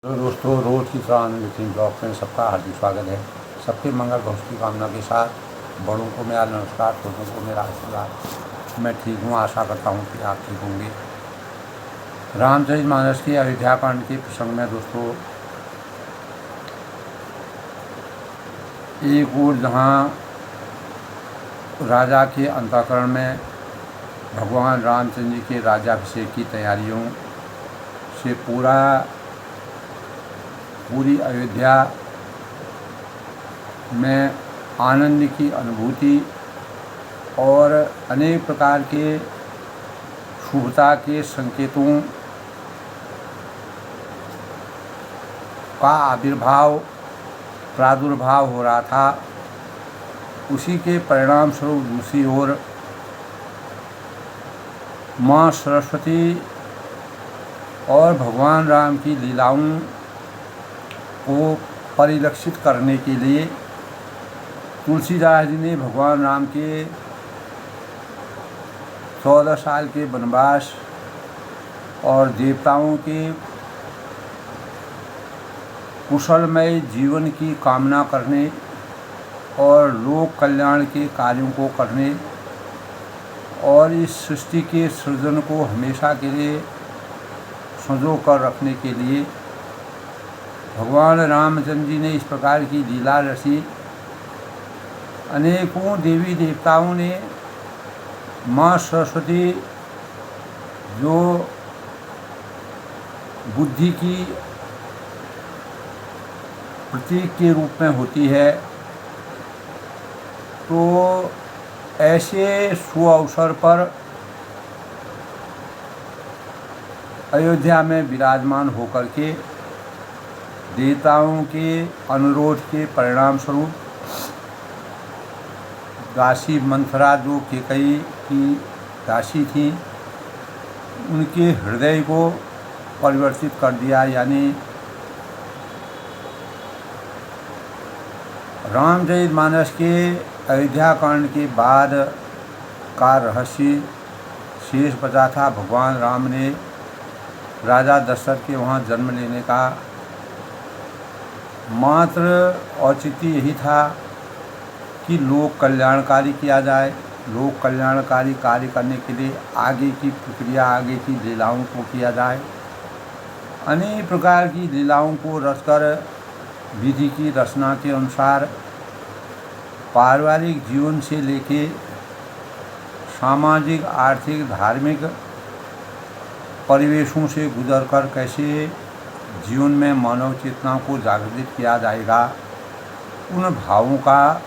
तो दोस्तों, रोज़ की तरह आनंद किंग ब्लॉग में सबका हार्दिक स्वागत है। सबके मंगल भविष्य की कामना के साथ बड़ों को मेरा नमस्कार, छोटों को मेरा आशीर्वाद। मैं ठीक हूँ, आशा करता हूँ कि आप ठीक होंगे। रामचरितमानस के अयोध्या कांड के प्रसंग में दोस्तों, एक ओर जहाँ राजा के अंतःकरण में भगवान रामचंद्र जी के राज्याभिषेक की तैयारियों से पूरी अयोध्या में आनंद की अनुभूति और अनेक प्रकार के शुभता के संकेतों का प्रादुर्भाव हो रहा था। उसी के परिणाम स्वरूप दूसरी ओर माँ सरस्वती और भगवान राम की लीलाओं को परिलक्षित करने के लिए तुलसीदास जी ने भगवान राम के 14 साल के वनवास और देवताओं के कुशलमय जीवन की कामना करने और लोक कल्याण के कार्यों को करने और इस सृष्टि के सृजन को हमेशा के लिए संजो कर रखने के लिए भगवान रामचंद्र जी ने इस प्रकार की लीला रची। अनेकों देवी देवताओं ने माँ सरस्वती, जो बुद्धि की प्रतीक के रूप में होती है, तो ऐसे सुअवसर पर अयोध्या में विराजमान होकर के देवताओं के अनुरोध के परिणाम स्वरूप दासी मंथरा, जो कैकेयी की दासी थी, उनके हृदय को परिवर्तित कर दिया। यानी रामचरितमानस के अयोध्या कांड के बाद का रहस्य शेष बचा था। भगवान राम ने राजा दशरथ के वहाँ जन्म लेने का मात्र औचित्य यही था कि लोक कल्याणकारी किया जाए। लोक कल्याणकारी कार्य करने के लिए आगे की प्रक्रिया, आगे की लीलाओं को किया जाए। अनेक प्रकार की लीलाओं को रचकर विधि की रचना के अनुसार पारिवारिक जीवन से लेके सामाजिक, आर्थिक, धार्मिक परिवेशों से गुजरकर कैसे जीवन में मानव चेतना को जागृत किया जाएगा, उन भावों का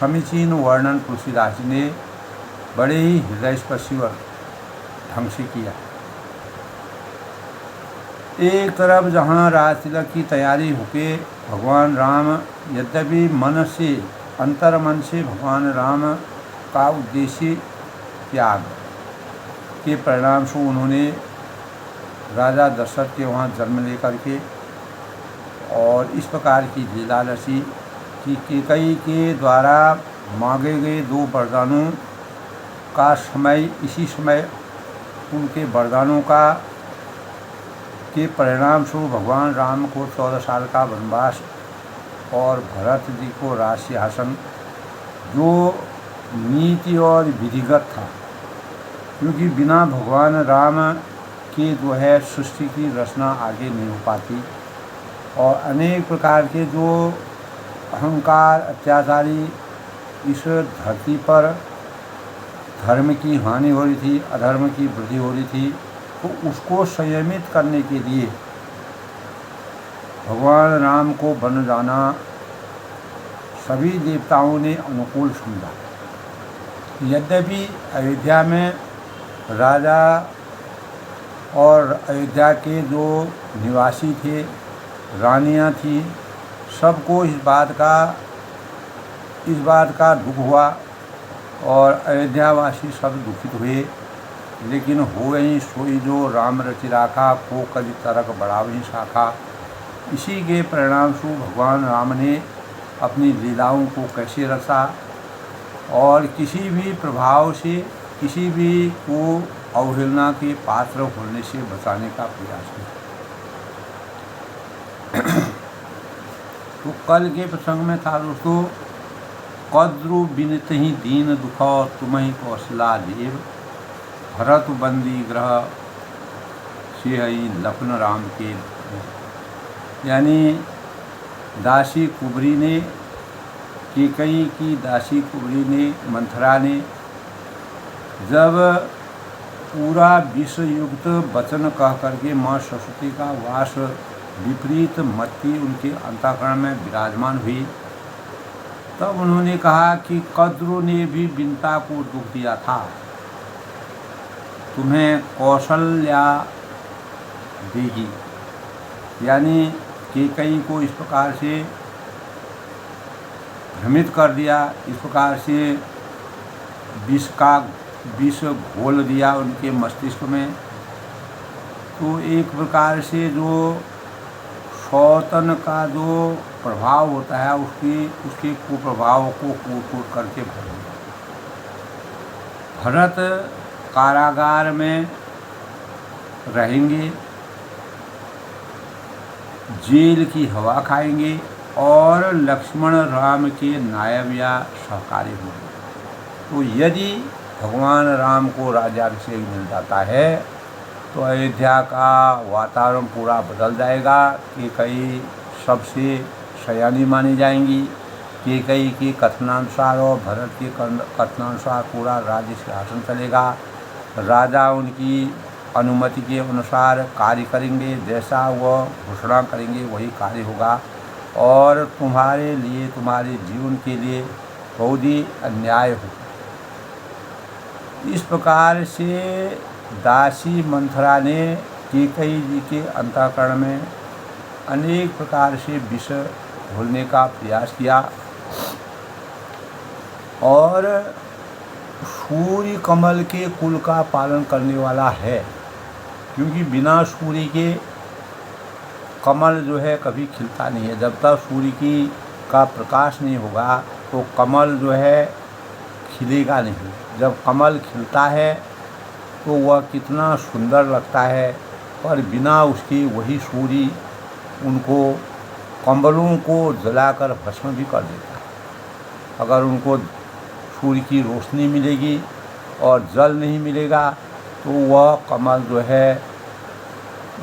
समीचीन वर्णन तुलसीदास जी ने बड़े ही हृदयस्पर्शी ढंग से किया। एक तरफ जहाँ राज तिलक की तैयारी होके भगवान राम, यद्यपि मन से, अंतर्मन से भगवान राम का उद्देश्य त्याग के परिणाम से उन्होंने राजा दशरथ के वहाँ जन्म लेकर के और इस प्रकार की लीला रची कि कैकेयी के द्वारा मांगे गए 2 वरदानों का समय, इसी समय उनके वरदानों का के परिणाम स्वरूप भगवान राम को 14 साल का वनवास और भरत जी को राज सिंहासन, जो नीति और विधिगत था, क्योंकि बिना भगवान राम के जो है सृष्टि की रचना आगे नहीं हो पाती। और अनेक प्रकार के जो अहंकार, अत्याचारी इस धरती पर धर्म की हानि हो रही थी, अधर्म की वृद्धि हो रही थी, तो उसको संयमित करने के लिए भगवान राम को वन जाना सभी देवताओं ने अनुकूल समझा। यद्यपि अयोध्या में राजा और अयोध्या के जो निवासी थे, रानियां थी, सबको इस बात का दुख हुआ और अयोध्यावासी सब दुखित हुए। लेकिन हो गई सोई जो राम रचि राखा, को कलि तरक बढ़ावही शाखा। इसी के परिणाम स्वरूप भगवान राम ने अपनी लीलाओं को कैसे रचा और किसी भी प्रभाव से, किसी भी को अवहेलना के पात्र होने से बचाने का प्रयास किया। तो कल के प्रसंग में था दोस्तों, कद्रु बिनत ही दीन दुख तुम्हें कौशला देव, भरत बंदी ग्रह से हई लखन राम के। यानी दासी कुबरी ने, कैकेयी की दासी कुबरी ने, मंथरा ने जब पूरा विषयुक्त वचन कह करके माँ सरस्वती का वास विपरीत मति उनके अंतःकरण में विराजमान हुई, तब उन्होंने कहा कि कद्रु ने भी बिनता को दुख दिया था, तुम्हें कौशल्या देगी। यानी कैकेयी को इस प्रकार से भ्रमित कर दिया, इस प्रकार से विष घोल दिया उनके मस्तिष्क में। तो एक प्रकार से जो सौतन का जो प्रभाव होता है उसके कुप्रभाव को कूट करके भर दिया। भरत कारागार में रहेंगे, जेल की हवा खाएंगे और लक्ष्मण राम के नायब या सहकारी होंगे। तो यदि भगवान राम को राज्याभिषेक मिल जाता है तो अयोध्या का वातावरण पूरा बदल जाएगा। कैकेयी सबसे सयानी मानी जाएंगी। कैकेयी के कथनानुसार और भरत के कथनानुसार पूरा राज्य सिंहासन चलेगा। राजा उनकी अनुमति के अनुसार कार्य करेंगे, जैसा वह घोषणा करेंगे वही कार्य होगा। और तुम्हारे लिए, तुम्हारे जीवन के लिए बहुत ही अन्याय होगा। इस प्रकार से दासी मंथरा ने कैकेयी जी के अंतःकरण में अनेक प्रकार से विष घोलने का प्रयास किया और सूर्य कमल के कुल का पालन करने वाला है, क्योंकि बिना सूर्य के कमल जो है कभी खिलता नहीं है। जब तक सूर्य का प्रकाश नहीं होगा तो कमल जो है खिलेगा नहीं। जब कमल खिलता है तो वह कितना सुंदर लगता है, पर बिना उसके वही सूर्य उनको कमलों को जलाकर भस्म भी कर देता है। अगर उनको सूर्य की रोशनी मिलेगी और जल नहीं मिलेगा तो वह कमल जो है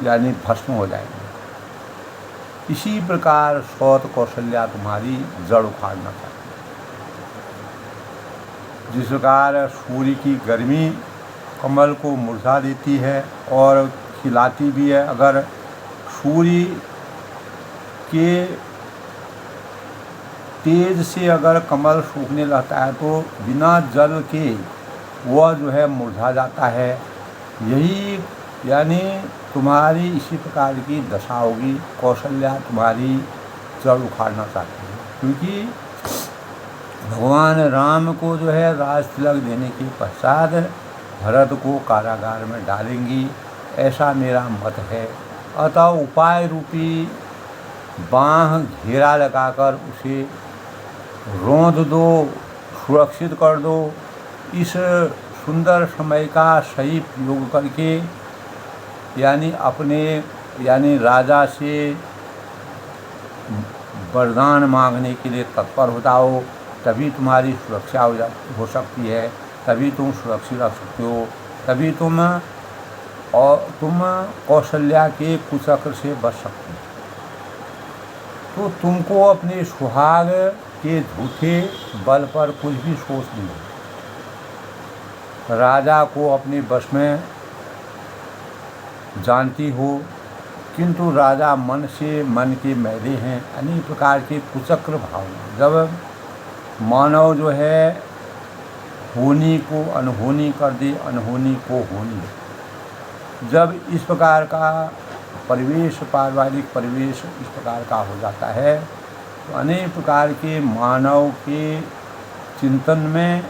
यानी भस्म हो जाएंगे। इसी प्रकार सौत कौशल्या तुम्हारी जड़ उखाड़ना चाहती है। जिस प्रकार सूर्य की गर्मी कमल को मुरझा देती है और खिलाती भी है, अगर सूर्य के तेज से अगर कमल सूखने लगता है तो बिना जल के वह जो है मुरझा जाता है। यही यानी तुम्हारी इसी प्रकार की दशा होगी। कौशल्या तुम्हारी जड़ उखाड़ना चाहती है, क्योंकि भगवान राम को जो है राज तिलक देने के पश्चात भरत को कारागार में डालेंगी, ऐसा मेरा मत है। अतः उपाय रूपी बाँह घेरा लगाकर उसे रोंद दो, सुरक्षित कर दो। इस सुंदर समय का सही प्रयोग करके यानी राजा से वरदान मांगने के लिए तत्पर हो जाओ, तभी तुम्हारी सुरक्षा हो सकती है, तभी तुम सुरक्षित रह सकते हो, तभी तुम कौशल्या के कुचक्र से बच सकते हो। तो तुमको अपने सुहाग के झूठे बल पर कुछ भी सोच नहीं है। राजा को अपने वश में जानती हो, किंतु राजा मन के मैले हैं। अनेक प्रकार के कुचक्र भावना, जब मानव जो है होनी को अनहोनी कर दे, अनहोनी को होनी, जब इस प्रकार का परिवेश, पारिवारिक परिवेश इस प्रकार का हो जाता है तो अनेक प्रकार के मानव के चिंतन में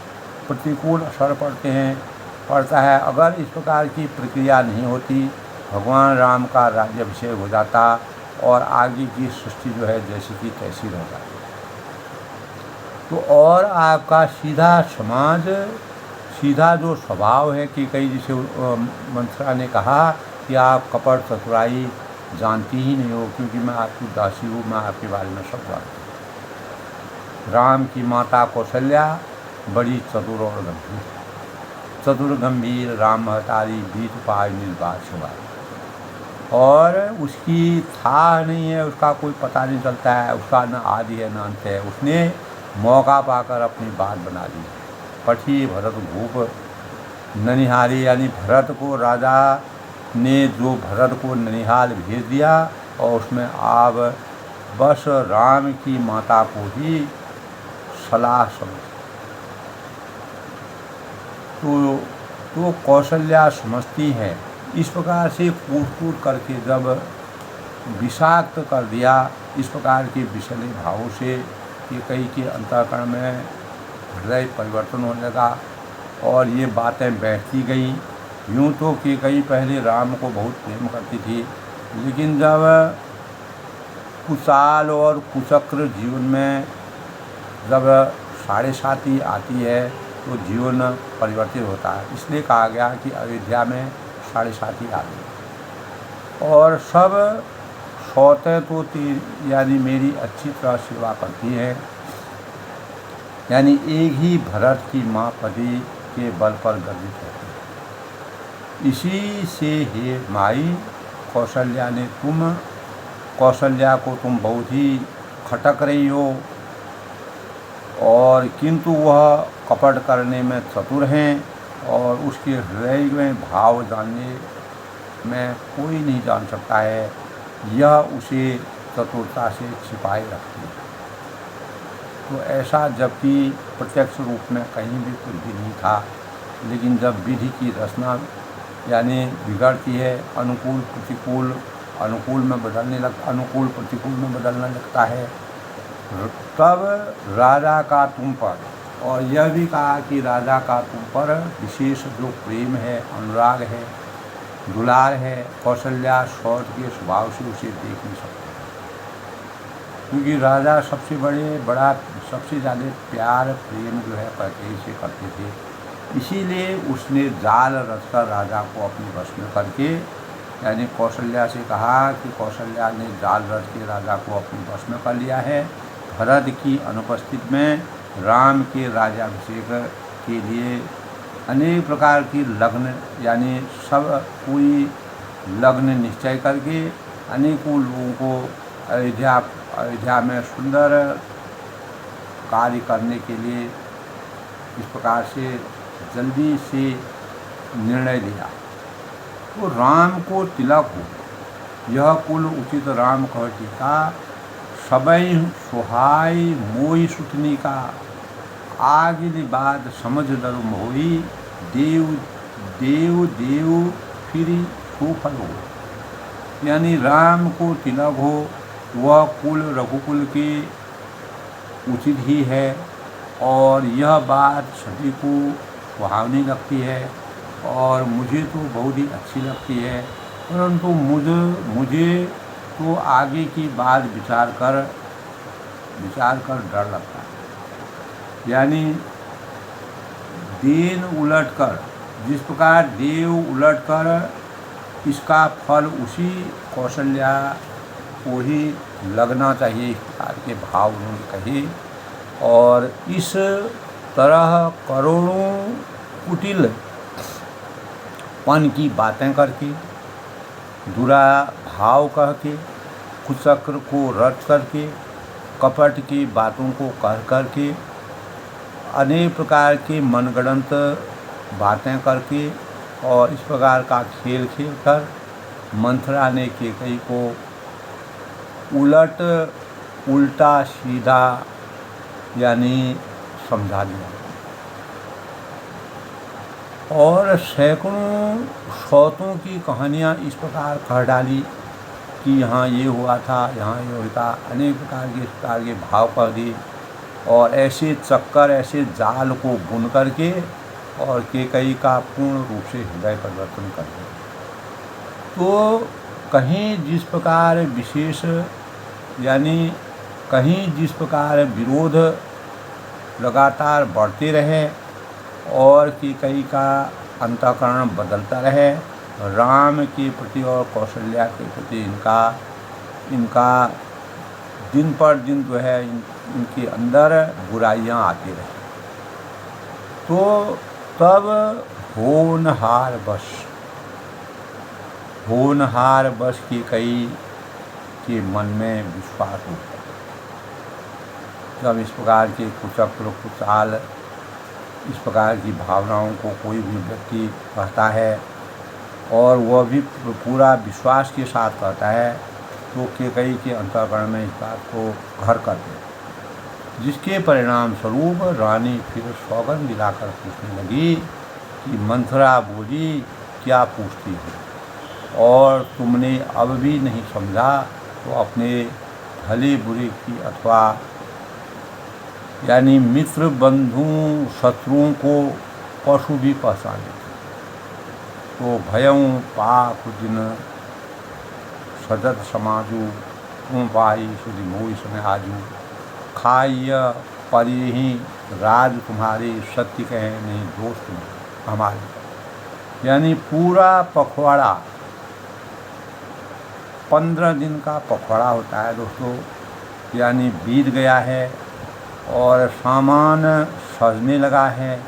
प्रतिकूल असर पड़ता है। अगर इस प्रकार की प्रक्रिया नहीं होती, भगवान राम का राज्याभिषेक हो जाता और आगे की सृष्टि जो है जैसी की तैसी रह जाती। तो और आपका सीधा जो स्वभाव है कि कई जैसे मंथरा ने कहा कि आप कपट चतुराई जानती ही नहीं हो, क्योंकि मैं आपकी दासी हूँ, मैं आपके बारे में सब जानती हूँ। राम की माता कौशल्या बड़ी चतुर और गंभीर, चतुर गंभीर राम महतारी बीत पाए निर्बाध सुबह, और उसकी था नहीं है, उसका कोई पता नहीं चलता है, उसका न आदि है न अंत है। उसने मौका पाकर अपनी बात बना ली। पठी भरत भूप ननिहारी, यानी भरत को राजा ने जो भरत को ननिहाल भेज दिया, और उसमें आप बस राम की माता को ही सलाह समझ। तो कौशल्या समझती है। इस प्रकार से कूट कूट करके जब विषाक्त कर दिया, इस प्रकार के विषले भावों से कैकेयी के अंतःकरण में हृदय परिवर्तन होने लगा, और ये बातें बैठती गई। यूँ तो कैकेयी पहले राम को बहुत प्रेम करती थी, लेकिन जब कुचाल और कुचक्र जीवन में जब साढ़े साथी आती है तो जीवन परिवर्तित होता है। इसलिए कहा गया कि अयोध्या में साढ़े साथी आ गए, और सब सौतें तो यानी मेरी अच्छी तरह सेवा करती है, यानी एक ही भरत की माँ पति के बल पर गर्वित है। इसी से हे माई कौशल्या को तुम बहुत ही खटक रही हो, और किंतु वह कपट करने में चतुर हैं, और उसके हृदय में भाव जानने में कोई नहीं जान सकता है। यह उसे चतुरता से छिपाए रखती है। तो ऐसा जबकि प्रत्यक्ष रूप में कहीं भी कुछ भी नहीं था, लेकिन जब विधि की रचना यानी बिगड़ती है, अनुकूल प्रतिकूल अनुकूल प्रतिकूल में बदलने लगता है, तब राजा का तुम पर, और यह भी कहा कि राजा का तुम पर विशेष जो प्रेम है, अनुराग है, दुलार है, कौशल्या सौत के स्वभाव से उसे देख नहीं सकते, क्योंकि राजा सबसे ज़्यादा प्यार प्रेम जो है कैकेयी से करते थे। इसीलिए उसने जाल रचकर राजा को अपने वश में करके, यानी कौशल्या से कहा कि कौशल्या ने जाल रच के राजा को अपने वश में कर लिया है। भरत की अनुपस्थिति में राम के राज्याभिषेक के लिए अनेक प्रकार की लग्न, यानी सब कोई लग्न निश्चय करके अनेकों लोगों को अयोध्या में सुंदर कार्य करने के लिए इस प्रकार से जल्दी से निर्णय लिया। तो राम को तिलक हो, यह कुल उचित राम कहती का, सबई सुहाय मोई सुतनी का, आगिल बाद समझ दर मोही, देव देव देव फिरी सुफल हो। यानी राम को तिलक हो, वह कुल रघुकुल के उचित ही है, और यह बात सभी को सुहावनी लगती है, और मुझे तो बहुत ही अच्छी लगती है। परंतु मुझे तो आगे की बात विचार कर डर लगता है। यानी देन उलटकर, जिस प्रकार देव उलटकर इसका फल उसी कौशल्या को ही लगना चाहिए, इस प्रकार के भाव उन्होंने कहे। और इस तरह करोड़ों कुटिल पन की बातें करके, बुरा भाव कह के, कुचक्र को रट करके, कपट की बातों को कह करके, अनेक प्रकार के मनगढ़ंत बातें करके, और इस प्रकार का खेल खेल कर मंथरा ने कैकेयी को उल्टा सीधा यानी समझा दिया, और सैकड़ों सौतों की कहानियाँ इस प्रकार कह डाली कि यहाँ ये हुआ था, यहाँ ये हुआ था, अनेक प्रकार के भाव कर दिए, और ऐसे चक्कर, ऐसे जाल को बुन करके और कैकेयी का पूर्ण रूप से हृदय परिवर्तन कर दिया। तो कहीं जिस प्रकार विशेष, यानी कहीं जिस प्रकार विरोध लगातार बढ़ते रहे और कैकेयी का अंतःकरण बदलता रहे, राम के प्रति और कौशल्या के प्रति इनका दिन पर दिन जो है इनके अंदर बुराइयां आती रही। तो तब होनहार बश की कई के मन में विश्वास हो गया। जब इस प्रकार के कुचक्र कुचाल इस प्रकार की भावनाओं को कोई भी व्यक्ति कहता है और वह भी पूरा विश्वास के साथ कहता है, तो केकई के अंतःकरण में इस बात को घर करते, जिसके परिणाम स्वरूप रानी फिर सौगंध दिलाकर पूछने लगी कि मंथरा बोली, क्या पूछती है और तुमने अब भी नहीं समझा तो अपने भले बुरे की अथवा यानी मित्र बंधु शत्रुओं को पशु भी पहचाने। तो भयं पाक जिन सजत समाजू तुम पाई सुधि मोई समय आजू खाइय परी ही राज तुम्हारे सत्य कहे नहीं दोष तुम हमारे। यानी पूरा पखवाड़ा 15 दिन का पखवाड़ा होता है दोस्तों, यानी बीत गया है और सामान सजने लगा है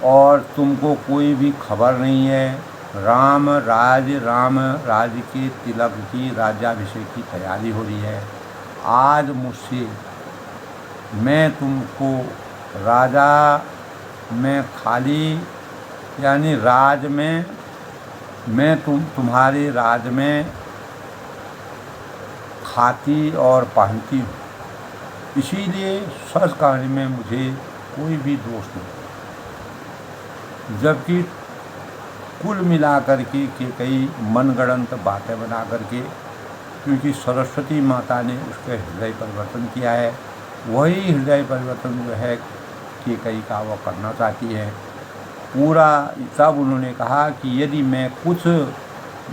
और तुमको कोई भी खबर नहीं है। राम राज्य के तिलक की राज्याभिषेक की तैयारी हो रही है। आज मुझसे मैं तुमको राजा में खाली यानी राज में मैं तुम्हारे राज में खाती और पहनती हूँ, इसीलिए सच कहने में मुझे कोई भी दोष नहीं। जबकि कुल मिलाकर के कई मनगढ़ंत बातें बना करके, क्योंकि सरस्वती माता ने उसके हृदय परिवर्तन किया है, वही हृदय परिवर्तन जो है कि कई का वो करना चाहती है पूरा। तब उन्होंने कहा कि यदि मैं कुछ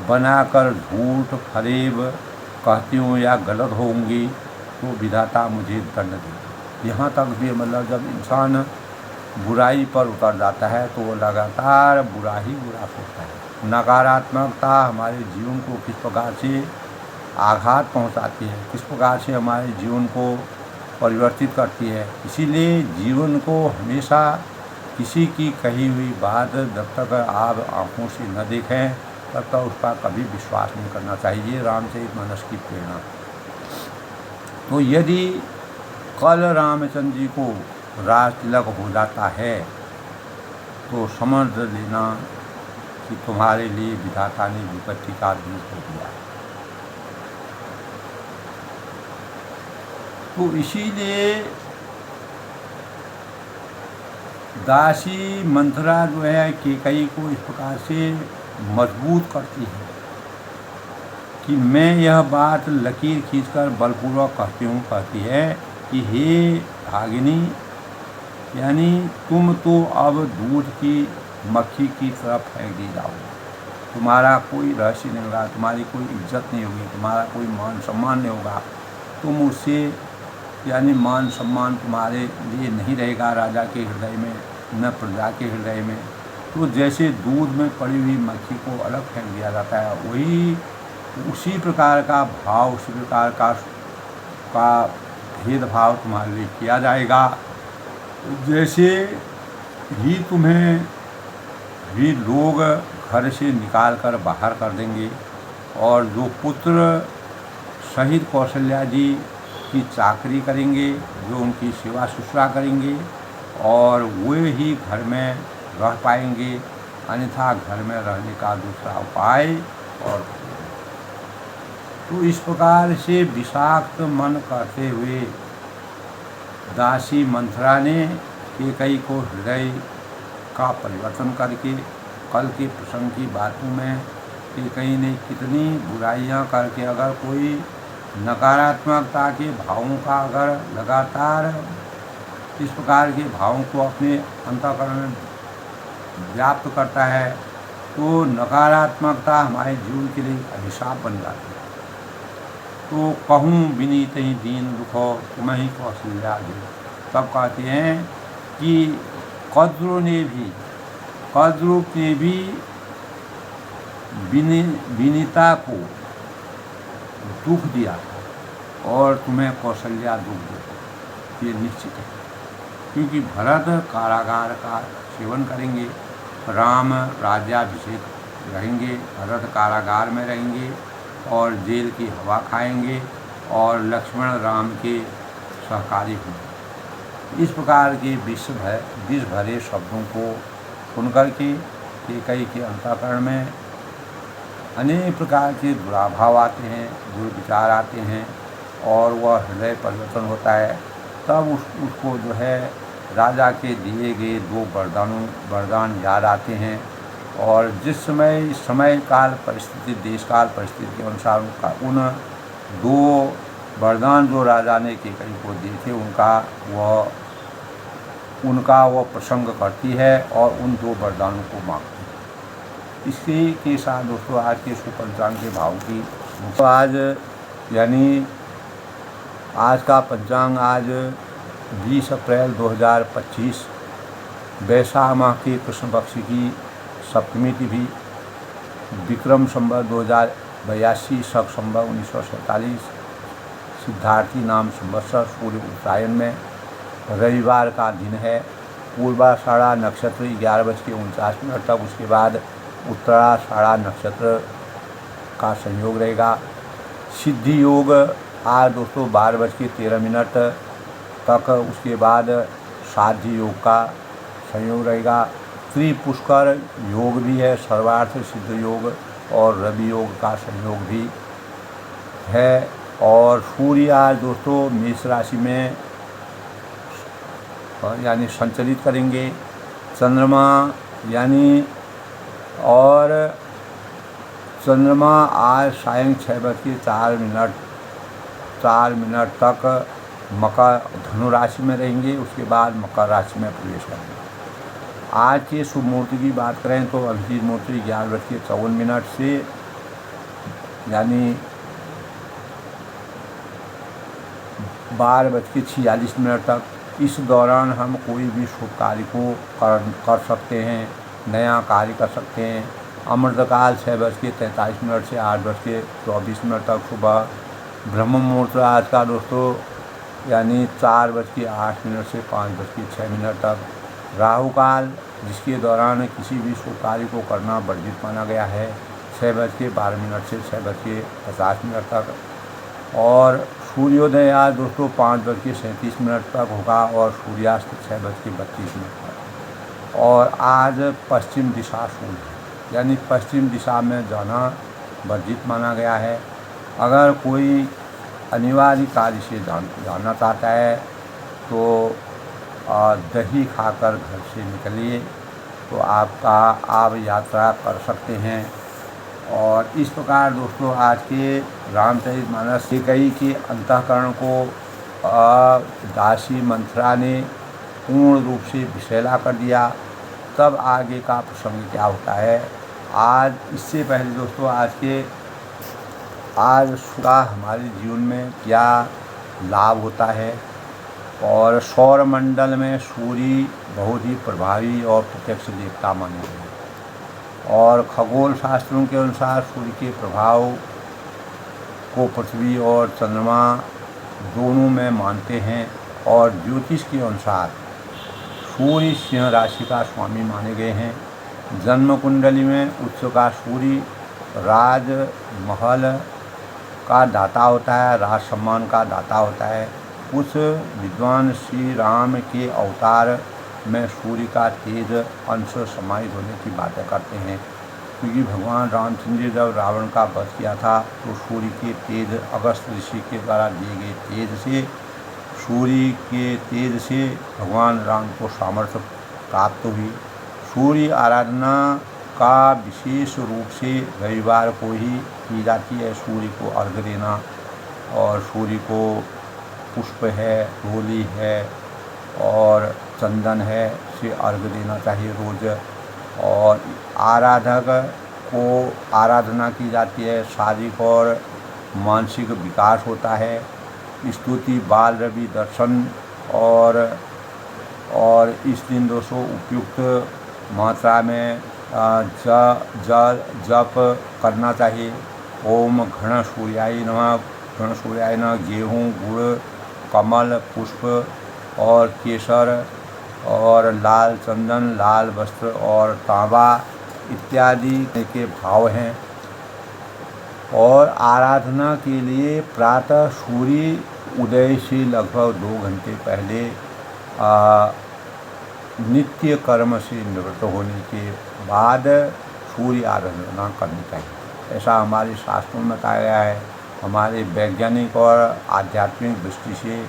बनाकर झूठ फरेब कहती हूँ या गलत होंगी तो विधाता मुझे दंड दे। यहाँ तक भी मतलब जब इंसान बुराई पर उतर जाता है तो वो लगातार बुरा ही बुरा सोचता है। नकारात्मकता हमारे जीवन को किस प्रकार से आघात पहुँचाती है, किस प्रकार से हमारे जीवन को परिवर्तित करती है। इसीलिए जीवन को हमेशा किसी की कही हुई बात जब तक आप आँखों से न देखें तब तक उसका कभी विश्वास नहीं करना चाहिए। रामचरितमानस की प्रेरणा। तो यदि कल रामचंद्र जी को राज तिलक हो जाता है तो समझ लेना कि तुम्हारे लिए विधाता ने विपत्ति का बीज हो दिया। तो इसीलिए दासी मंथरा जो है केकई को इस प्रकार से मजबूत करती है कि मैं यह बात लकीर खींचकर बलपूर्वक कहती है कि हे भागिनी, यानी तुम तो अब दूध की मक्खी की तरफ फेंक दी जाओ। तुम्हारा कोई रहस्य नहीं होगा, तुम्हारी कोई इज्जत नहीं होगी, तुम्हारा कोई मान सम्मान नहीं होगा। तुम उससे यानी मान सम्मान तुम्हारे लिए नहीं रहेगा राजा के हृदय में न प्रजा के हृदय में। तो जैसे दूध में पड़ी हुई मक्खी को अलग फेंक दिया जाता है, वही उसी प्रकार का भाव उसी प्रकार का भेदभाव तुम्हारे लिए किया जाएगा। जैसे ही तुम्हें भी लोग घर से निकाल कर बाहर कर देंगे और जो पुत्र शहीद कौशल्या जी की चाकरी करेंगे, जो उनकी सेवा शुश्रूषा करेंगे और वे ही घर में रह पाएंगे, अन्यथा घर में रहने का दूसरा उपाय और। तो इस प्रकार से विषाक्त मन करते हुए दासी मंथरा ने केकई को हृदय का परिवर्तन करके कल के प्रसंग की बातों में केकई ने कितनी बुराइयां करके अगर कोई नकारात्मकता के भावों का अगर लगातार इस प्रकार के भावों को अपने अंतःकरण में व्याप्त करता है तो नकारात्मकता हमारे जीवन के लिए अभिशाप बन जाती है। तो कहूँ विनीत ही दीन दुखो तुम्हें ही कौशल्या दे। तब कहते हैं कि कद्रु ने भी विनीता को दुख दिया और तुम्हें कौशल्या दुख दे, ये निश्चित है। क्योंकि भरत कारागार का सेवन करेंगे, राम राज्याभिषेक रहेंगे, भरत कारागार में रहेंगे और जेल की हवा खाएंगे और लक्ष्मण राम के सहकारी होंगे। इस प्रकार के विष भरे शब्दों को सुनकर के कैकेयी के अंतःकरण में अनेक प्रकार के दुराभाव आते हैं, दुर्विचार आते हैं और वह हृदय परिवर्तन होता है। तब उसको जो है राजा के दिए गए 2 वरदान याद आते हैं और जिस समय काल परिस्थिति, देश काल परिस्थिति के अनुसार उन 2 वरदान जो राजा ने कैकेयी को दिए थे उनका वह प्रसंग करती है और उन 2 वरदानों को मांगती है। इसी के साथ दोस्तों आज के सुपंचांग के भाव की तो आज यानी आज का पंचांग आज 20 अप्रैल 2025 वैशाख माह के कृष्ण पक्ष की सप्तमी तिथि, विक्रम संवत 2082, शक संवत 1947, सिद्धार्थी नाम संवत्सर, सूर्य उत्तरायण में रविवार का दिन है। पूर्वाषाढ़ा नक्षत्र 11:49 तक, उसके बाद उत्तराषाढ़ा नक्षत्र का संयोग रहेगा। सिद्धि योग आज दोस्तों 12:13 तक, उसके बाद साध्य योग का संयोग रहेगा। त्रिपुष्कर योग भी है, सर्वार्थ सिद्ध योग और रवि योग का संयोग भी है। और सूर्य आज दोस्तों मेष राशि में यानी संचलित करेंगे। चंद्रमा आज सायं 6:04 तक मकर धनु राशि में रहेंगे, उसके बाद मकर राशि में प्रवेश करेंगे। आज के शुभ मुहूर्त की बात करें तो अभिजीत मुहूर्त 11:54 से यानी 12:46 तक, इस दौरान हम कोई भी शुभ कार्य को कर सकते हैं, नया कार्य कर सकते हैं। अमृतकाल 6:43 से 8:24 तक सुबह। ब्रह्म मुहूर्त आज का दोस्तों यानी 4:08 से 5:06 तक। राहु काल जिसके दौरान किसी भी शुभ कार्य को करना वर्जित माना गया है, 6:12 से 6:50 तक। और सूर्योदय आज दोस्तों 5:37 तक होगा और सूर्यास्त 6:32 तक। और आज पश्चिम दिशा शूल है, यानी पश्चिम दिशा में जाना वर्जित माना गया है। अगर कोई अनिवार्य कार्य से जाना चाहता है तो दही खाकर घर से निकलिए तो आप यात्रा कर सकते हैं। और इस प्रकार दोस्तों आज के रामचरितमानस कैकेयी के अंतःकरण को दासी मंथरा ने पूर्ण रूप से विषैला कर दिया। तब आगे का प्रसंग क्या होता है आज, इससे पहले दोस्तों आज का हमारे जीवन में क्या लाभ होता है। और सौरमंडल में सूर्य बहुत ही प्रभावी और प्रत्यक्ष देवता माने गए हैं। और खगोल शास्त्रों के अनुसार सूर्य के प्रभाव को पृथ्वी और चंद्रमा दोनों में मानते हैं। और ज्योतिष के अनुसार सूर्य सिंह राशि का स्वामी माने गए हैं। जन्म कुंडली में उच्च का सूर्य राजमहल का दाता होता है, राज सम्मान का दाता होता है। उस विद्वान श्री राम के अवतार में सूर्य का तेज अंश समाहित होने की बातें करते हैं। क्योंकि भगवान रामचंद्र जी जब रावण का वध किया था तो सूर्य के तेज, अगस्त ऋषि के द्वारा दिए गए तेज से, सूर्य के तेज से भगवान राम को सामर्थ्य प्राप्त हुई। सूर्य आराधना का विशेष रूप से रविवार को ही की जाती है। सूर्य को अर्घ्य देना और सूर्य को पुष्प है, रोली है और चंदन है से अर्घ्य देना चाहिए रोज़। और आराधक को आराधना की जाती है, शारीरिक और मानसिक विकास होता है। स्तुति, बाल रवि दर्शन और इस दिन दोस्तों उपयुक्त मात्रा में जप करना चाहिए। ओम घृण सूर्याय नमः। घृण सूर्याय नमः गेहूँ, गुड़, कमल पुष्प और केसर और लाल चंदन, लाल वस्त्र और तांबा इत्यादि के भाव हैं। और आराधना के लिए प्रातः सूर्य उदय से लगभग 2 घंटे पहले नित्य कर्म से निवृत्त होने के बाद सूर्य आराधना करनी चाहिए। ऐसा हमारे शास्त्रों में बताया गया है। हमारे वैज्ञानिक और आध्यात्मिक दृष्टि से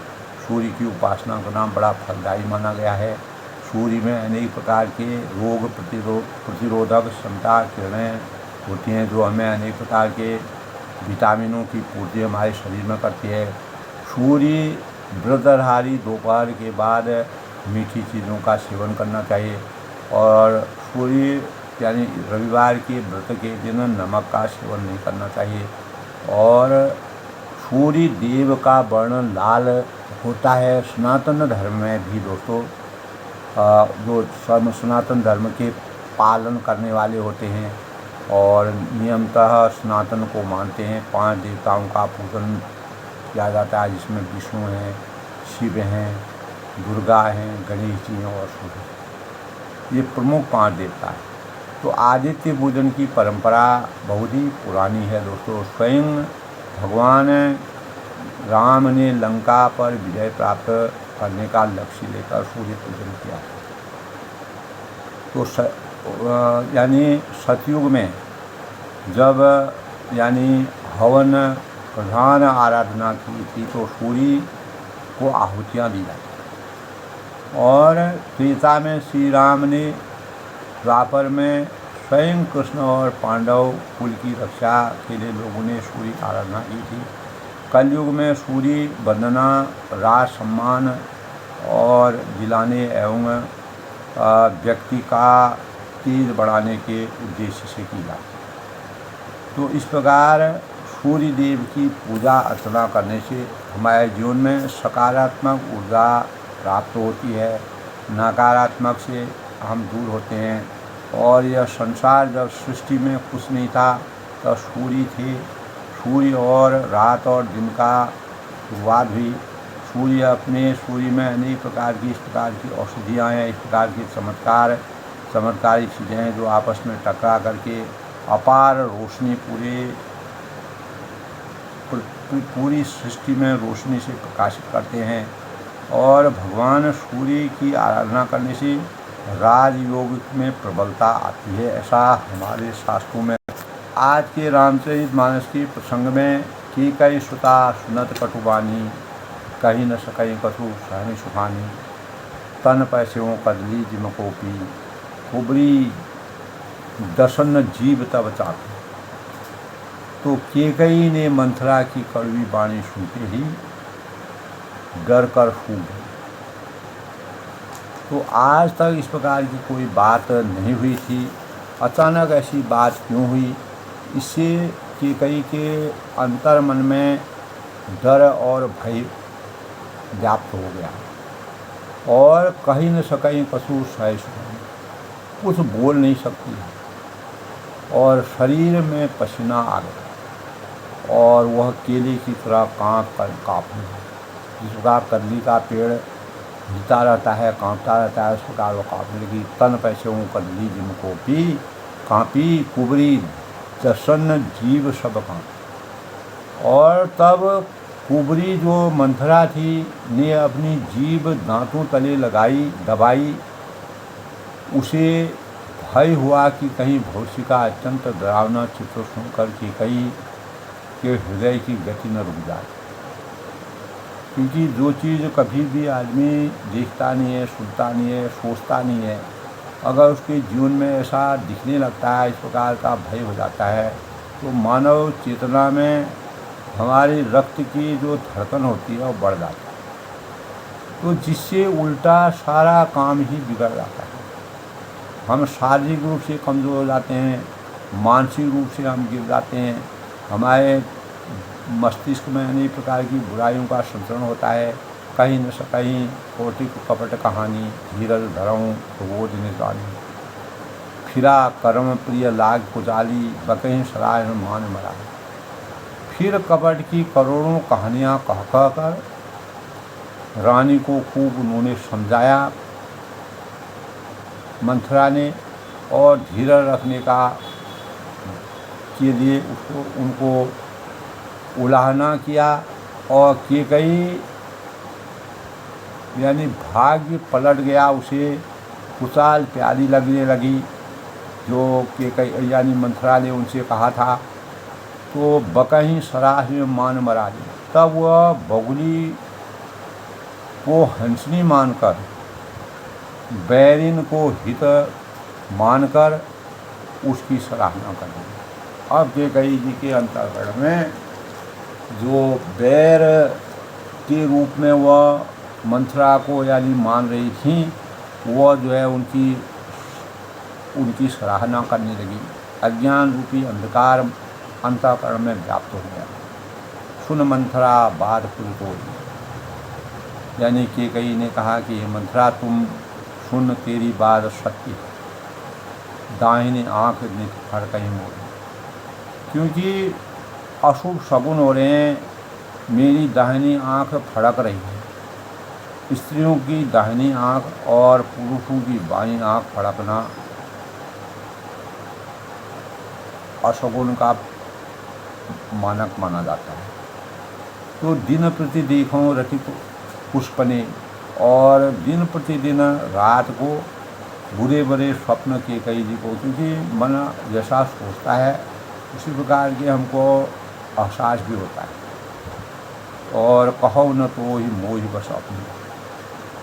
सूर्य की उपासना करना बड़ा फलदायी माना गया है। सूर्य में अनेक प्रकार के रोग प्रतिरोधक क्षमता किरणें होती हैं जो हमें अनेक प्रकार के विटामिनों की पूर्ति हमारे शरीर में करती है। सूर्य व्रतधारी दोपहर के बाद मीठी चीज़ों का सेवन करना चाहिए। और सूर्य यानी रविवार के व्रत के दिन नमक का सेवन नहीं करना चाहिए। और सूर्य देव का वर्ण लाल होता है। सनातन धर्म में भी दोस्तों जो सनातन धर्म के पालन करने वाले होते हैं और नियमतः सनातन को मानते हैं, 5 देवताओं का पूजन किया जाता है जिसमें विष्णु हैं, शिव हैं, दुर्गा हैं, गणेश जी हैं और सूर्य। ये प्रमुख 5 देवता हैं। तो आदित्य पूजन की परंपरा बहुत ही पुरानी है दोस्तों। स्वयं भगवान राम ने लंका पर विजय प्राप्त करने का लक्ष्य लेकर सूर्य पूजन किया। तो यानी सतयुग में जब यानी हवन प्रधान आराधना की थी तो सूर्य को आहुतियाँ दी जाती। और त्रेता में श्री राम ने, द्वापर में स्वयं कृष्ण और पांडव कुल की रक्षा के लिए लोगों ने सूर्य की आराधना की थी। कलयुग में सूर्य वंदना राज सम्मान और दिलाने एवं व्यक्ति का तेज बढ़ाने के उद्देश्य से की जाती है। तो इस प्रकार सूर्य देव की पूजा अर्चना करने से हमारे जीवन में सकारात्मक ऊर्जा प्राप्त होती है, नकारात्मक से हम दूर होते हैं। और यह संसार जब सृष्टि में कुछ नहीं था तब सूर्य थे। सूर्य और रात और दिन का शुरुआत हुई। सूर्य में अनेक प्रकार की इस प्रकार की औषधियाँ हैं, इस प्रकार की चमत्कारी चीज़ें हैं जो आपस में टकरा करके अपार रोशनी पूरी सृष्टि में रोशनी से प्रकाशित करते हैं। और भगवान सूर्य की आराधना करने से राजयोग में प्रबलता आती है, ऐसा हमारे शास्त्रों में। आज के रामचरितमानस के प्रसंग में कैकेयी सुता सुनत कटुबानी, कही न सकई कछु सहनि सुखानी, तन पैसेओं कदली जिम कोपी, कुबरी दसन जीव तब चापी। तो कैकेयी ने मंथरा की कड़वी वाणी सुनते ही डर कर फूट गई। तो आज तक इस प्रकार की कोई बात नहीं हुई थी। अचानक ऐसी बात क्यों हुई? इससे कैकेयी के अंतर मन में डर और भय व्याप्त हो गया और कहीं न सकई कछु सहनि सुखानी, कुछ बोल नहीं सकती और शरीर में पसीना आ गया और वह केले की तरह काँपने लगी। जिस प्रकार कदली का पेड़ हिलता रहता है, काँपता रहता है, उस प्रकार वो काँपने लगी। तन पैसेओं कदली जिम कोपी, काँपी कुबरी दसन जीव सब काँपी। और तब कुबरी जो मंथरा थी ने अपनी जीभ दांतों तले दबाई। उसे भय हुआ कि कहीं भविष्य का अत्यंत डरावना चित्र सुनकर कैकेयी के हृदय की गति न रुक जाए। क्योंकि जो चीज़ कभी भी आदमी देखता नहीं है, सुनता नहीं है, सोचता नहीं है, अगर उसके जीवन में ऐसा दिखने लगता है, इस प्रकार का भय हो जाता है, तो मानव चेतना में हमारे रक्त की जो धड़कन होती है वो बढ़ जाती है। तो जिससे उल्टा सारा काम ही बिगड़ जाता है। हम शारीरिक रूप से कमज़ोर हो जाते हैं, मानसिक रूप से हम गिर जाते हैं, हमारे मस्तिष्क में अनेक प्रकार की बुराइयों का संचरण होता है। कहीं न सकहीं कोटि कपट कहानी, धीरज धरऊँ प्रबोध निशानी। फिरा कर्म प्रिय लाग कुचाली, बकहीं सराय में मान मरा। फिर कपट की करोड़ों कहानियाँ कह कह कर रानी को खूब उन्होंने समझाया मंथरा ने, और धीरज रखने का के लिए उसको उनको उलाहना किया। और कैकेयी यानी भाग्य पलट गया, उसे कुचाल प्यारी लगने लगी जो कैकेयी यानी मंथरा ने उनसे कहा था। तो बकहीं सराह में मान मरा दी। तब वह बगुली को हंसनी मानकर, बैरिन को हित मानकर उसकी सराहना कर दी। अब कैकेयी जी के अंतःकरण में जो बैर के रूप में वह मंथरा को यानी मान रही थी, वह जो है उनकी सराहना करने लगी। अज्ञान रूपी अंधकार अंतःकरण में व्याप्त हो गया। सुन मंथरा बात पुलको, यानी कैकेयी ने कहा कि मंथरा तुम सुन, तेरी बात सत्य है। दाहिनी आँख नित फड़कई मोड़, क्योंकि अशुभ शगुन हो रहे हैं, मेरी दाहिनी आँख फड़क रही है। स्त्रियों की दाहिनी आँख और पुरुषों की बाईं आँख फड़कना अशगुन का मानक माना जाता है। तो दिन प्रति देखो रति पुष्पने, और दिन प्रतिदिन रात को बुरे बुरे स्वप्न कैकेयी जी को, क्योंकि मन जैसा सोचता है उसी प्रकार के हमको एहसास भी होता है। और कहो न तो ही मोह बस अपनी,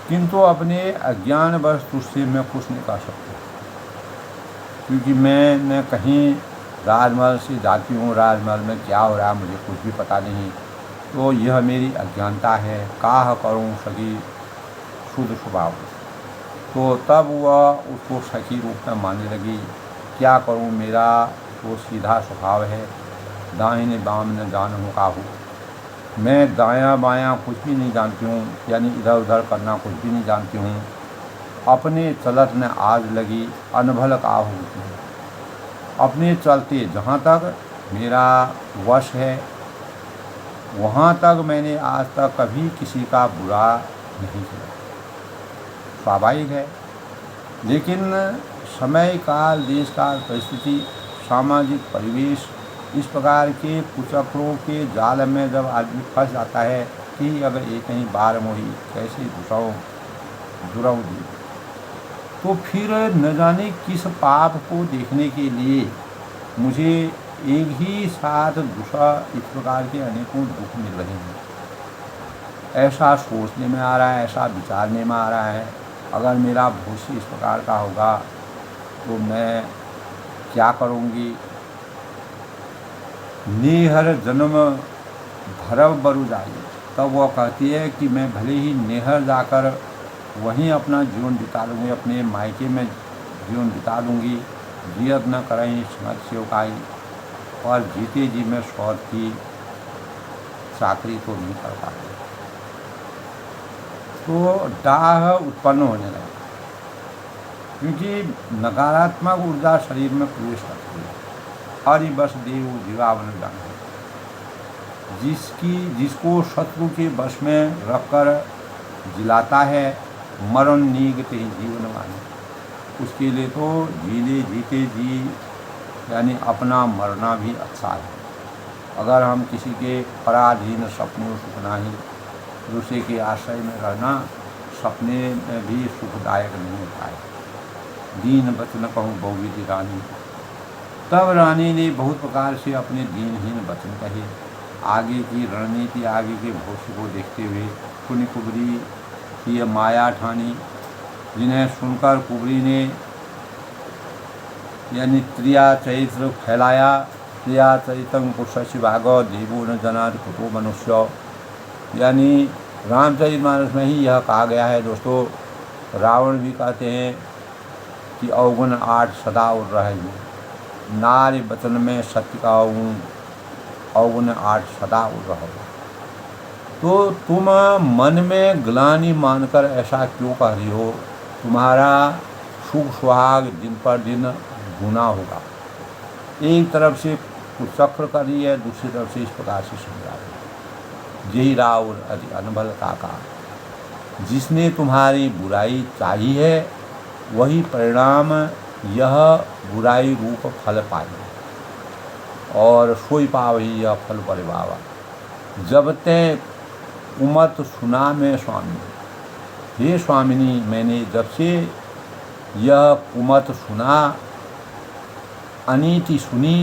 किंतु अपने अज्ञान बस तुझसे मैं कुछ नहीं कह सकता, क्योंकि मैं न कहीं राजमहल से जाती हूँ, राजमहल में क्या हो रहा है मुझे कुछ भी पता नहीं। तो यह मेरी अज्ञानता है। काह करूँ सखी शुद्ध स्वभाव। तो तब वह उसको सखी रूप में मानने लगी। क्या करूँ, मेरा तो सीधा स्वभाव है, दाहिने बाम न जानूँ काहू। मैं दायां बायां कुछ भी नहीं जानती हूँ, यानी इधर उधर करना कुछ भी नहीं जानती हूँ। अपने चलत न आज लगी, अनभल काहू होती है। अपने चलते जहाँ तक मेरा वश है, वहाँ तक मैंने आज तक कभी किसी का बुरा नहीं किया। स्वाभाविक है, लेकिन समय काल, देश काल, परिस्थिति, सामाजिक परिवेश, इस प्रकार के कुचक्रों के जाल में जब आदमी फंस जाता है कि अगर ये कहीं बार मोही कैसे जुड़ाऊ दी, तो फिर न जाने किस पाप को देखने के लिए मुझे एक ही साथ दूसरा इस प्रकार के अनेकों दुख मिल रहे हैं। ऐसा सोचने में आ रहा है, ऐसा विचारने में आ रहा है, अगर मेरा भविष्य इस प्रकार का होगा तो मैं क्या करूँगी। नेहर जन्म भरव बरु जाई। तब वह कहती है कि मैं भले ही नेहर जाकर वहीं अपना जीवन बिता लूँगी, अपने मायके में जीवन बिता लूँगी, जियत न करें समझ सेवकाई, और जीते जी में स्वार्थ की चाकरी तो नहीं कर पाते। तो डाह उत्पन्न होने लगा, क्योंकि नकारात्मक ऊर्जा शरीर में प्रवेश करती है। हरि बस देव जीवावन जान, जिसको शत्रु के वश में रखकर जिलाता है, मरण नीगते जीवन माने। उसके लिए तो जीले जीते जी यानी अपना मरना भी अच्छा है। अगर हम किसी के पराधीन सपनों सुखना ही, दूसरे के आश्रय में रहना सपने में भी सुखदायक नहीं होता है। दीन वचन कहूँ बहुविधि रानी। तब रानी ने बहुत प्रकार से अपने दीनहीन वचन कहे। आगे की रणनीति, आगे के भविष्य को देखते हुए पुण्य कुबरी की माया ठानी, जिन्हें सुनकर कुबरी ने यानी त्रिया चरित्र फैलाया। त्रिया चरितम पुरुष भागो देवो न जनाद कुतो मनुष्य, यानी रामचरितमानस में ही यह कहा गया है। दोस्तों, रावण भी कहते हैं कि अवगुण 8 सदा उड़ रहेंगे। नारी वचन में सत्य का अवगुण 8 सदा उड़ रहा। तो तुम मन में ग्लानि मानकर ऐसा क्यों कह रही हो? तुम्हारा सुख सुहाग दिन पर दिन गुना होगा। एक तरफ से कुचक्र कर रही है, दूसरी तरफ से इस प्रकार से समझा रही है, यही राउर अति अनबल का जिसने तुम्हारी बुराई चाही है वही परिणाम यह बुराई रूप फल पाए और सोई पावही यह फल परिवावा। जब ते कुमत सुना मैं स्वामी, हे स्वामिनी मैंने जब से यह कुमत सुना, अनीति सुनी,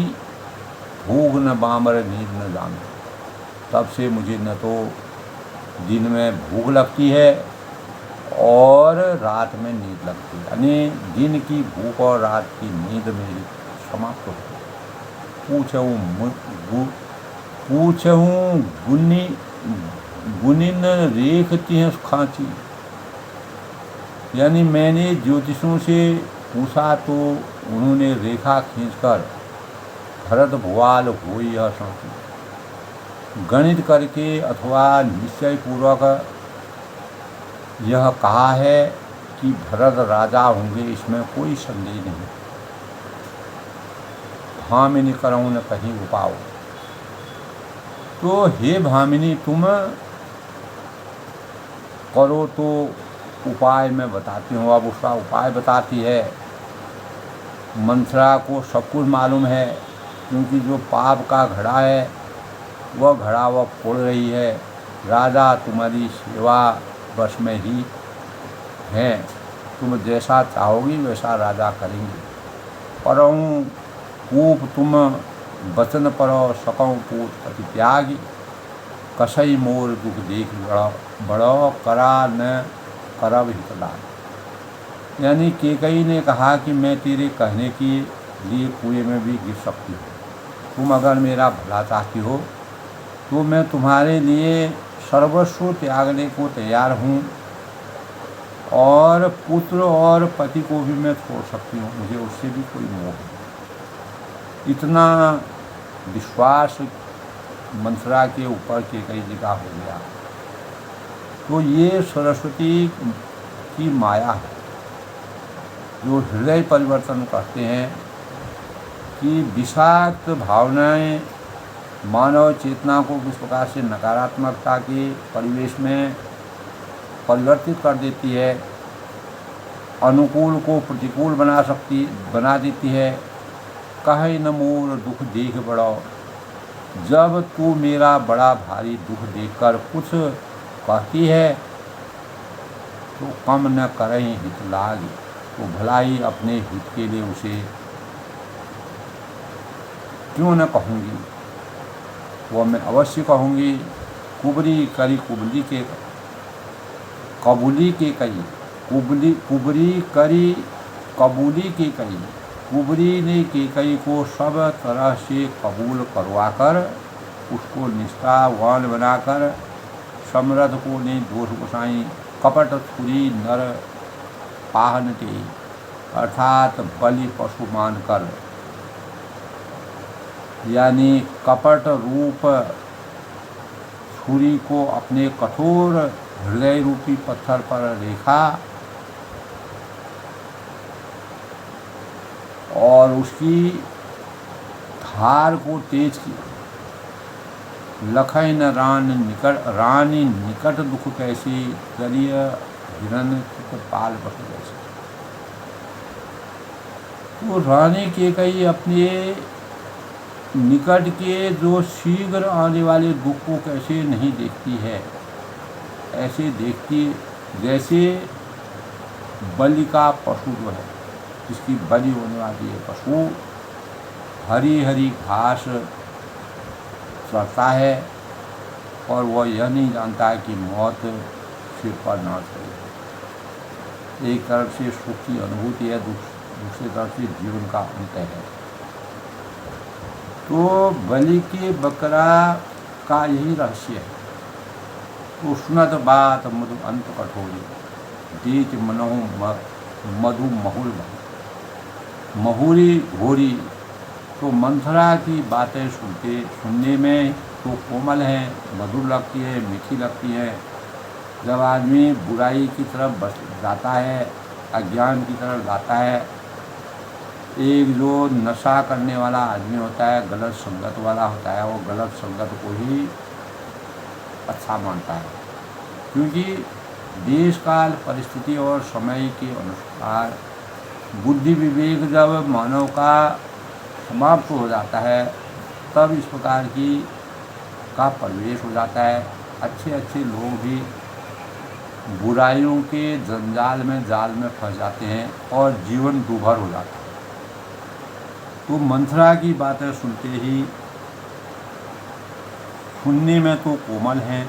भूख न बामर नींद न जान, तब से मुझे न तो दिन में भूख लगती है और रात में नींद लगती है, यानी दिन की भूख और रात की नींद मेरी समाप्त हो गई। पूछहूँ गुनिन रेखती हैं खांची, यानी मैंने ज्योतिषों से पूछा तो उन्होंने रेखा खींचकर भरत भुआल हुई यह सांची। गणित करके अथवा निश्चय पूर्वक यह कहा है कि भरत राजा होंगे, इसमें कोई संदेह नहीं। भामिनी करऊँ न कहीं उपाओ, तो हे भामिनी तुम करो तो उपाय मैं बताती हूँ। अब उसका उपाय बताती है। मंथरा को सब कुछ मालूम है, क्योंकि जो पाप का घड़ा है वह घड़ा वह फोड़ रही है। राजा तुम्हारी सेवा बस में ही है, तुम जैसा चाहोगी वैसा राजा करेंगे। परऊँ कूप तुम वचन परो, सकऊँ पूत पति त्यागी, कसई मोर दुख देख बड़ो करा न करब हितदान। यानी केकई ने कहा कि मैं तेरे कहने के लिए कुएं में भी गिर सकती हूँ, तुम अगर मेरा भला चाहती हो तो मैं तुम्हारे लिए सर्वस्व त्यागने को तैयार हूँ, और पुत्र और पति को भी मैं छोड़ सकती हूँ, मुझे उससे भी कोई मोह नहीं। इतना विश्वास मंथरा के ऊपर केकई जी का हो गया। तो ये सरस्वती की माया है जो हृदय परिवर्तन करते हैं कि विषाक्त भावनाएं मानव चेतना को किस प्रकार से नकारात्मकता के परिवेश में परिवर्तित कर देती है, अनुकूल को प्रतिकूल बना देती है। कहे न मोर दुख देख बड़ो, जब तू मेरा बड़ा भारी दुख देखकर कुछ कहती है तो कम न करें हित लाग, तो भला ही अपने हित के लिए उसे क्यों न कहूँगी, वह मैं अवश्य कहूँगी। कुबरी करी कुबली के कबूली के कई, कुबरी करी कबूली के कई, कुबरी ने केकई को सब तरह से कबूल करवाकर उसको निष्ठावान बनाकर समृद्ध को ने दोष गुसाई कपट छुरी नर पाहनते, अर्थात बलि पशु मानकर, यानी कपट रूप छुरी को अपने कठोर हृदय रूपी पत्थर पर रेखा और उसकी धार को तेज किया। लखन रानी निकट दुख कैसी, दरिय हिरण पाल पशु कैसे। तो रानी केकई अपने निकट के जो शीघ्र आने वाले दुख को कैसे नहीं देखती है, ऐसे देखती जैसे बलि का पशु जो है, जिसकी बलि होने वाली है पशु, हरी हरी घास चढ़ता है और वह यह नहीं जानता है कि मौत सिर पर ना चढ़े। एक तरफ से सुख की अनुभूति है, दूसरी तरफ से जीवन का अंत है। तो बलि के बकरा का यही रहस्य है। तो सुनत बात मधु अंत कठोरी, बीच मनहु मधु महुल महुरी घोरी। तो मंथरा की बातें सुनने में तो कोमल है, मधुर लगती है, मीठी लगती है। जब आदमी बुराई की तरफ जाता है, अज्ञान की तरफ जाता है, एक जो नशा करने वाला आदमी होता है, गलत संगत वाला होता है, वो गलत संगत को ही अच्छा मानता है, क्योंकि देश काल परिस्थिति और समय के अनुसार बुद्धि विवेक जब मानव का समाप्त हो जाता है, तब इस प्रकार की का प्रवेश हो जाता है। अच्छे अच्छे लोग भी बुराइयों के जंजाल में जाल में फंस जाते हैं और जीवन दूभर हो जाता है। तो मंथरा की बातें सुनते ही सुनने में तो कोमल हैं,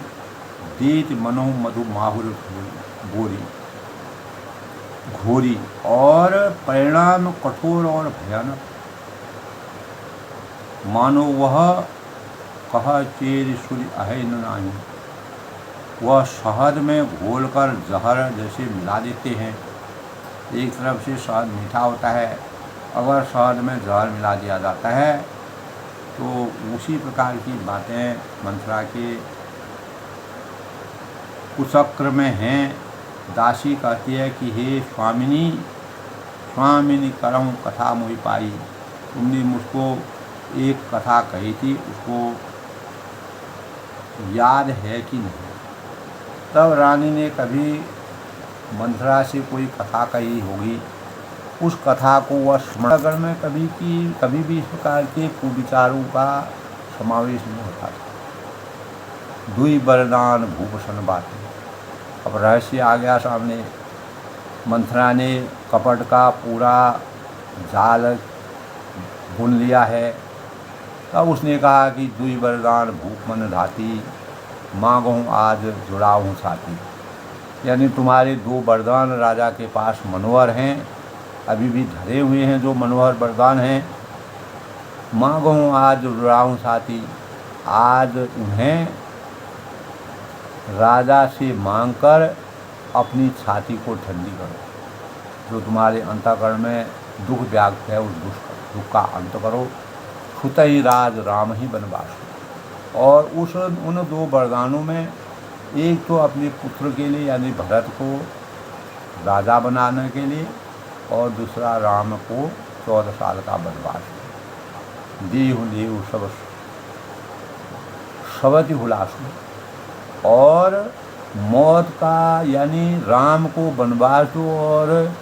देत मनो मधु माहुर बोरी घोरी, और परिणाम कठोर और भयानक, मानो वह कह चेर सूर्य अहे न नाही, वह शहद में घोलकर जहर जैसे मिला देते हैं। एक तरफ से शहद मीठा होता है, अगर शहद में जहर मिला दिया जाता है तो उसी प्रकार की बातें मंथरा के कुचक्र में हैं। दासी कहती है कि हे स्वामिनी, स्वामिनी करहूँ कथा मोहि पाई, तुमने मुझको एक कथा कही थी, उसको याद है कि नहीं। तब रानी ने कभी मंथरा से कोई कथा कही होगी, उस कथा को वह स्मरण में कभी भी इस प्रकार के कुविचारों का समावेश नहीं होता था। दुई वरदान भूषण बातें, अब रहस्य आ गया सामने। मंथरा ने कपट का पूरा जाल बुन लिया है। तब उसने कहा कि दुई वरदान भूप मन धाती, मांगूँ आज जुड़ाऊँ साथी, यानी तुम्हारे दो वरदान राजा के पास मनोहर हैं, अभी भी धरे हुए हैं जो मनोहर वरदान हैं। मांगूँ आज जुड़ाऊँ साथी, आज उन्हें राजा से मांगकर अपनी छाती को ठंडी करो, जो तुम्हारे अंतःकरण में दुख व्याप्त है उस दुख का अंत करो। छुत ही राज राम ही बनवास, और उन दो वरदानों में एक तो अपने पुत्र के लिए यानी भरत को राजा बनाने के लिए, और दूसरा राम को 14 साल का वनवास। देहु देहु सब सबति हुलासु, और मौत का यानी राम को वनवास दो, और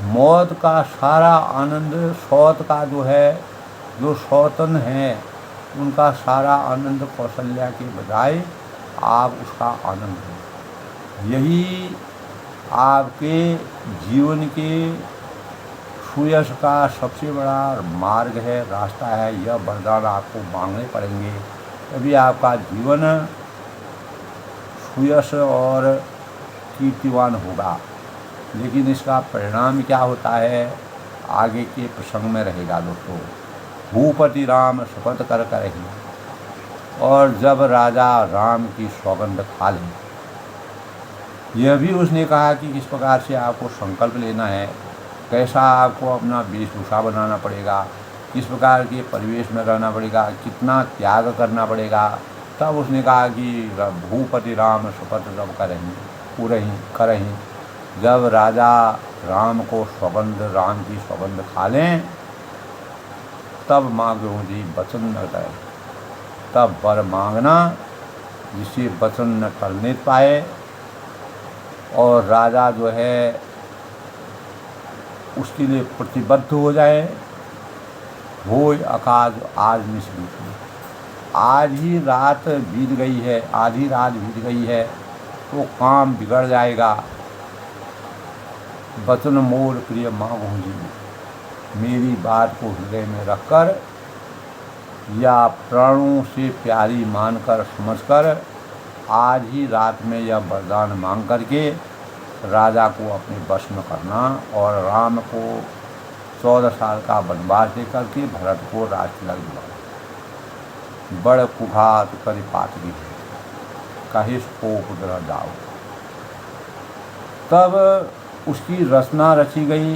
मौत का सारा आनंद, सौत का जो सौतन है उनका सारा आनंद कौशल्या के बजाय आप उसका आनंद लें। यही आपके जीवन के सुयश का सबसे बड़ा मार्ग है, रास्ता है। यह वरदान आपको मांगने पड़ेंगे, तभी आपका जीवन सुयश और कीर्तिवान होगा। लेकिन इसका परिणाम क्या होता है, आगे के प्रसंग में रहेगा दोस्तों। भूपति राम शपथ कर ही, और जब राजा राम की सौगंध खा लें। यह भी उसने कहा कि किस प्रकार से आपको संकल्प लेना है, कैसा आपको अपना वेशभूषा बनाना पड़ेगा, किस प्रकार के परिवेश में रहना पड़ेगा, कितना त्याग करना पड़ेगा। तब उसने कहा कि भूपति राम शपथ जब करहीं, जब राजा राम को राम की सौगंध खा लें, तब मांगो जी वचन न करे। तब वर मांगना जिससे वचन न टलने पाए, और राजा जो है उसके लिए प्रतिबद्ध हो जाए। हो अकाज आज निश्चित, आज ही रात बीत गई है, आधी रात बीत गई है तो काम बिगड़ जाएगा। वचन मोर प्रिय मांगो जी, मेरी बात को हृदय में रखकर या प्राणों से प्यारी मानकर समझकर आज ही रात में यह वरदान मांग करके राजा को अपने वश में करना, और राम को 14 साल का वनवास दे करके भरत को राजतिलक दिलाओ। बड़ कुघात कर पातगी कहे कोप द्रह जाओ। तब उसकी रचना रची गई,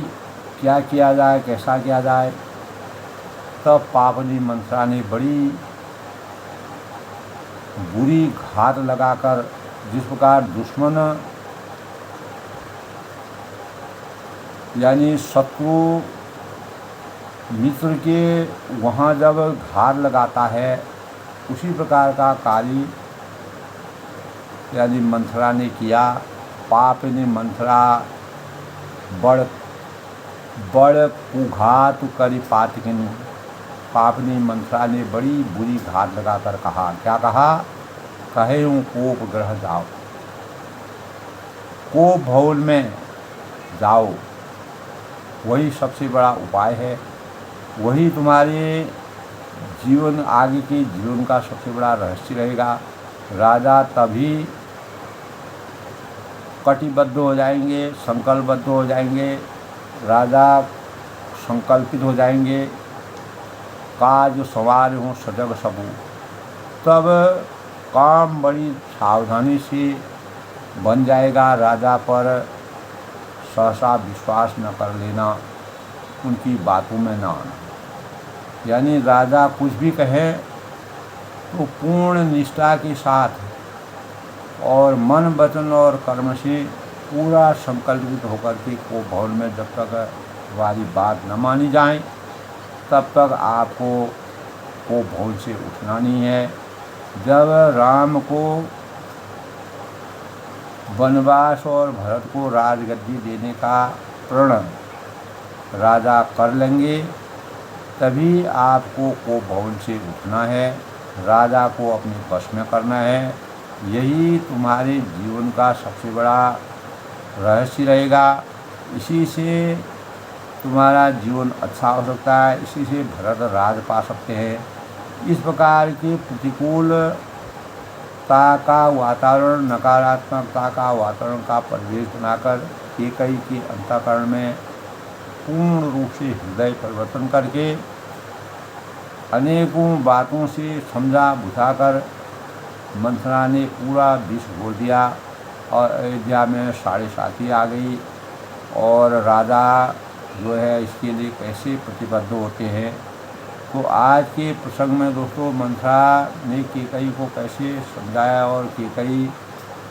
क्या किया जाए, कैसा किया जाए। तब पावनी मंत्रा ने बड़ी बुरी घात लगाकर, जिस प्रकार दुश्मन यानी शत्रु मिस्र के वहाँ जब घार लगाता है, उसी प्रकार का कार्य यानी मंथरा ने किया। पाप ने मंथरा बड़ बड़ कुघात करी पातकिन। पाप ने मंथरा ने बड़ी बुरी घात लगाकर कहा, क्या कहा? कहे हूँ कोप ग्रह जाओ, कोप भवन में जाओ, वही सबसे बड़ा उपाय है। वही तुम्हारे जीवन, आगे के जीवन का सबसे बड़ा रहस्य रहेगा। राजा तभी कटिबद्ध हो जाएंगे, संकल्पबद्ध हो जाएंगे, राजा संकल्पित हो जाएंगे, काज सवार हों सजग सबू। तब काम बड़ी सावधानी से बन जाएगा। राजा पर सहसा विश्वास न कर लेना, उनकी बातों में ना आना। यानी राजा कुछ भी कहे तो पूर्ण निष्ठा के साथ और मन वचन और कर्म से पूरा संकल्पित होकर के को भवन में जब तक हमारी बात न मानी जाए तब तक आपको को भवन से उठना नहीं है। जब राम को वनवास और भरत को राजगद्दी देने का प्रण राजा कर लेंगे, तभी आपको को भवन से उठना है, राजा को अपने वश में करना है। यही तुम्हारे जीवन का सबसे बड़ा रहस्य रहेगा। इसी से तुम्हारा जीवन अच्छा हो सकता है, इसी से भरत राज पा सकते हैं। इस प्रकार के प्रतिकूलता का वातावरण, नकारात्मकता का वातावरण का परिवेश बनाकर कैकेयी के अंतःकरण में पूर्ण रूप से हृदय परिवर्तन करके अनेकों बातों से समझा बुझाकर मंथरा ने पूरा विष घोल दिया और अयोध्या में 7.5 आ गई। और राजा जो है इसके लिए कैसे प्रतिबद्ध होते हैं। तो आज के प्रसंग में दोस्तों मंथरा ने कैकेयी को कैसे समझाया और कैकेयी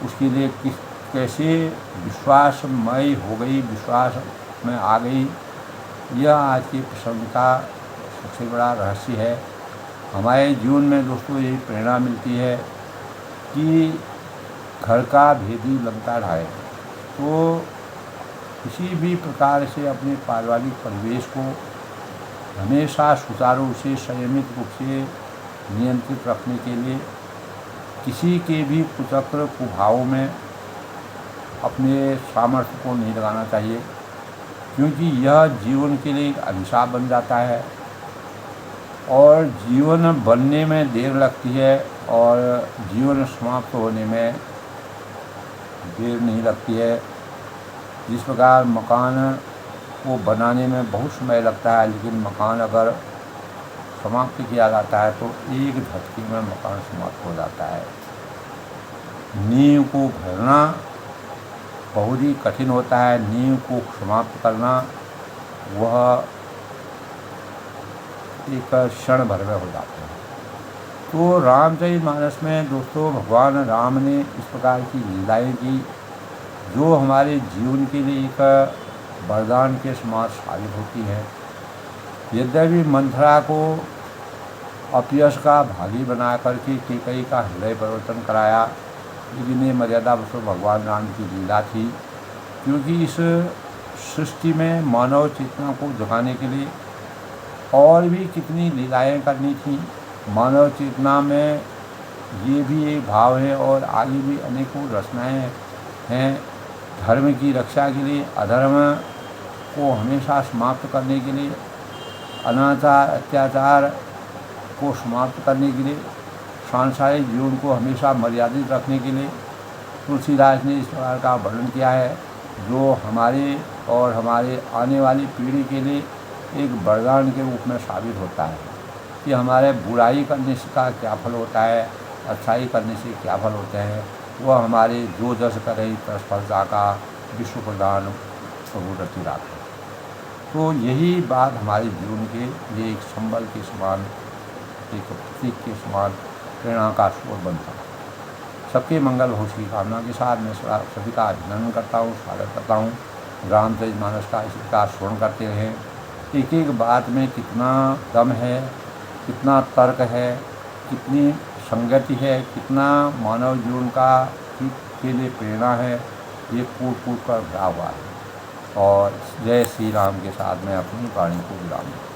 उसके लिए कैसे विश्वासमय हो गई, विश्वास में आ गई, यह आज के प्रसंग का सबसे बड़ा रहस्य है। हमारे जीवन में दोस्तों यही प्रेरणा मिलती है कि घर का भेदी लंका ढाए। तो किसी भी प्रकार से अपने पारिवारिक परिवेश को हमेशा सुचारू से संयमित रूप से नियंत्रित रखने के लिए किसी के भी कुचक्र कुभावों में अपने सामर्थ्य को नहीं लगाना चाहिए, क्योंकि यह जीवन के लिए एक अभिशाप बन जाता है और जीवन बनने में देर लगती है और जीवन समाप्त होने में देर नहीं लगती है। जिस प्रकार मकान को बनाने में बहुत समय लगता है, लेकिन मकान अगर समाप्त किया जाता है तो एक झटके में मकान समाप्त हो जाता है। नींव को भरना बहुत ही कठिन होता है, नींव को समाप्त करना वह एक क्षण भर में हो जाता है। तो रामचरितमानस में दोस्तों भगवान राम ने इस प्रकार की लीलाएँ की जो हमारे जीवन के लिए एक वरदान के समान साबित होती है। यद्यपि मंथरा को अपयश का भागी बना करके कैकेयी का हृदय परिवर्तन कराया, लेकिन ये मर्यादा पुरुषोत्तम भगवान राम की लीला थी, क्योंकि इस सृष्टि में मानव चेतना को जगाने के लिए और भी कितनी लीलाएँ करनी थी। मानव चेतना में ये भी एक भाव है और आगे भी अनेकों रचनाएँ हैं। धर्म की रक्षा के लिए, अधर्म को हमेशा समाप्त करने के लिए, अनाचार अत्याचार को समाप्त करने के लिए, सांसारिक जीवन को हमेशा मर्यादित रखने के लिए तुलसीदास ने इस प्रकार का वर्णन किया है, जो हमारे और हमारे आने वाली पीढ़ी के लिए एक वरदान के रूप में साबित होता है कि हमारे बुराई करने से का क्या फल होता है, अच्छाई करने से क्या फल होते हैं। वह हमारे जो जस करे तत्फलता का विश्व प्रदान प्रभु रति राखे। तो यही बात हमारे जीवन के लिए एक संबल के समान, एक प्रतीक के समान प्रेरणा का स्रोत बनता है। सबके मंगल हो की कामना के साथ मैं सभी का अभिनंदन करता हूँ, स्वागत करता हूँ। रामचरितमानस का इसी प्रकार श्रवण करते रहें, एक एक बात में कितना दम है, कितना तर्क है, कितनी संगति है, कितना मानव जीवन का के लिए प्रेरणा है, ये कूट कूट कर भरा हुआ है। और जय श्री राम के साथ मैं अपनी वाणी को विराम दूँ।